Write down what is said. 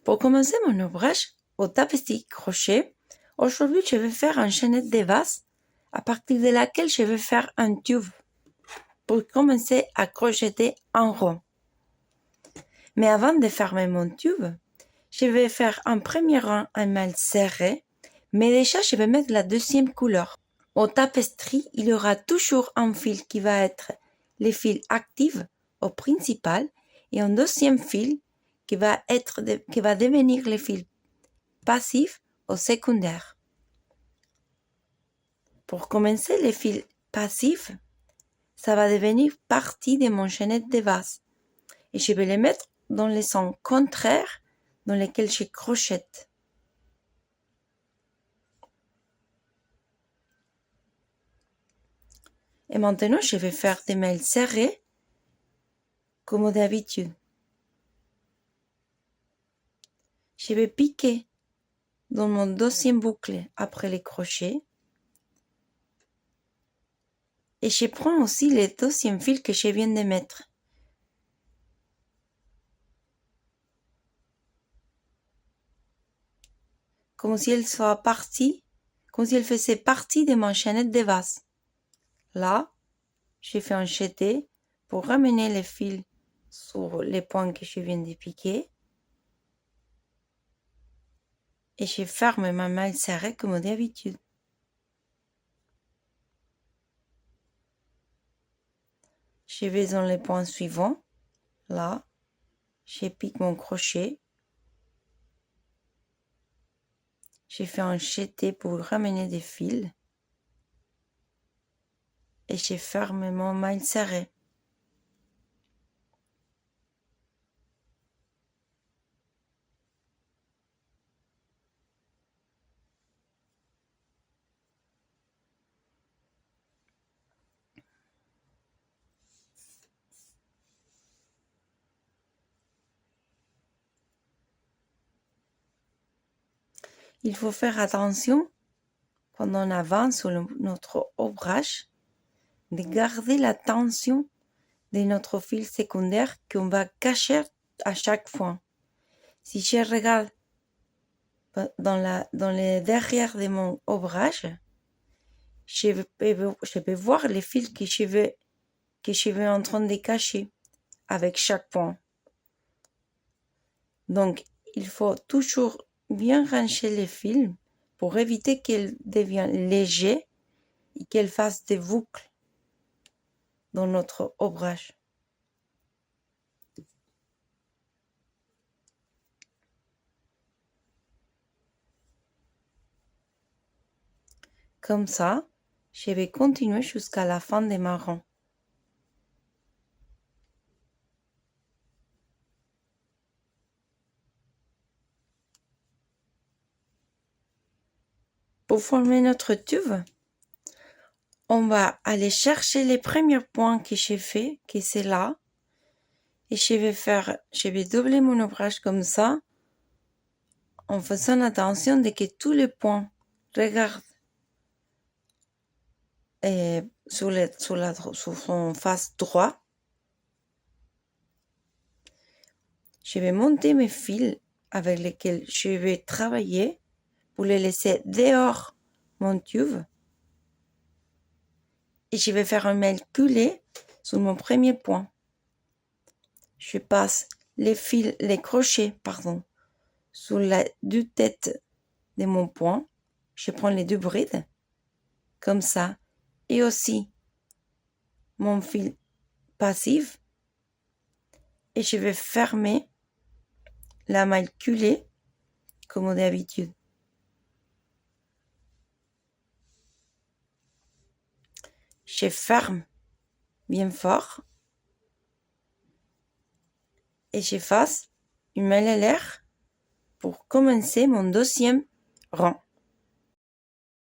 Pour commencer mon ouvrage au tapisserie crochet, aujourd'hui je vais faire une chaînette de vase à partir de laquelle je vais faire un tube pour commencer à crocheter en rond. Mais avant de fermer mon tube, je vais faire un premier rang en maille serrée, mais déjà je vais mettre la deuxième couleur. Au tapisserie, il y aura toujours un fil qui va être les fils actifs au principal et un deuxième fil qui va devenir les fils passifs au secondaire. Pour commencer les fils passifs, ça va devenir partie de mon chaînette de vase et je vais les mettre dans les sens contraires dans lesquels je crochette. Et maintenant, je vais faire des mailles serrées comme d'habitude. Je vais piquer dans mon deuxième boucle après les crochets. Et je prends aussi les deuxièmes fils que je viens de mettre. Comme si elle soit partie, comme si elle faisait partie de mon chaînette de vase. Là, je fais un jeté pour ramener les fils sur les points que je viens de piquer. Et je ferme ma maille serrée comme d'habitude. Je vais dans les points suivants. Là, je pique mon crochet. Je fais un jeté pour ramener des fils. Et je ferme mon maille serrée. Il faut faire attention, quand on avance sur notre ouvrage, de garder la tension de notre fil secondaire qu'on va cacher à chaque fois. Si je regarde dans le derrière de mon ouvrage, je peux voir les fils que je vais en train de cacher avec chaque point. Donc, il faut toujours bien ranger les fils pour éviter qu'ils deviennent légers et qu'elles fassent des boucles dans notre ouvrage. Comme ça, je vais continuer jusqu'à la fin de ma rang. Pour former notre tube, on va aller chercher les premiers points que j'ai fait, que c'est là. Et je vais doubler mon ouvrage comme ça, en faisant attention de que tous les points regardent sur son face droit. Je vais monter mes fils avec lesquels je vais travailler pour les laisser dehors mon tube. Et je vais faire un mail culé sur mon premier point. Je passe les crochets, sur la deux têtes de mon point. Je prends les deux brides, comme ça, et aussi mon fil passif. Et je vais fermer la maille culée, comme d'habitude. Je ferme bien fort. Et je fasse une maille à l'air pour commencer mon deuxième rang.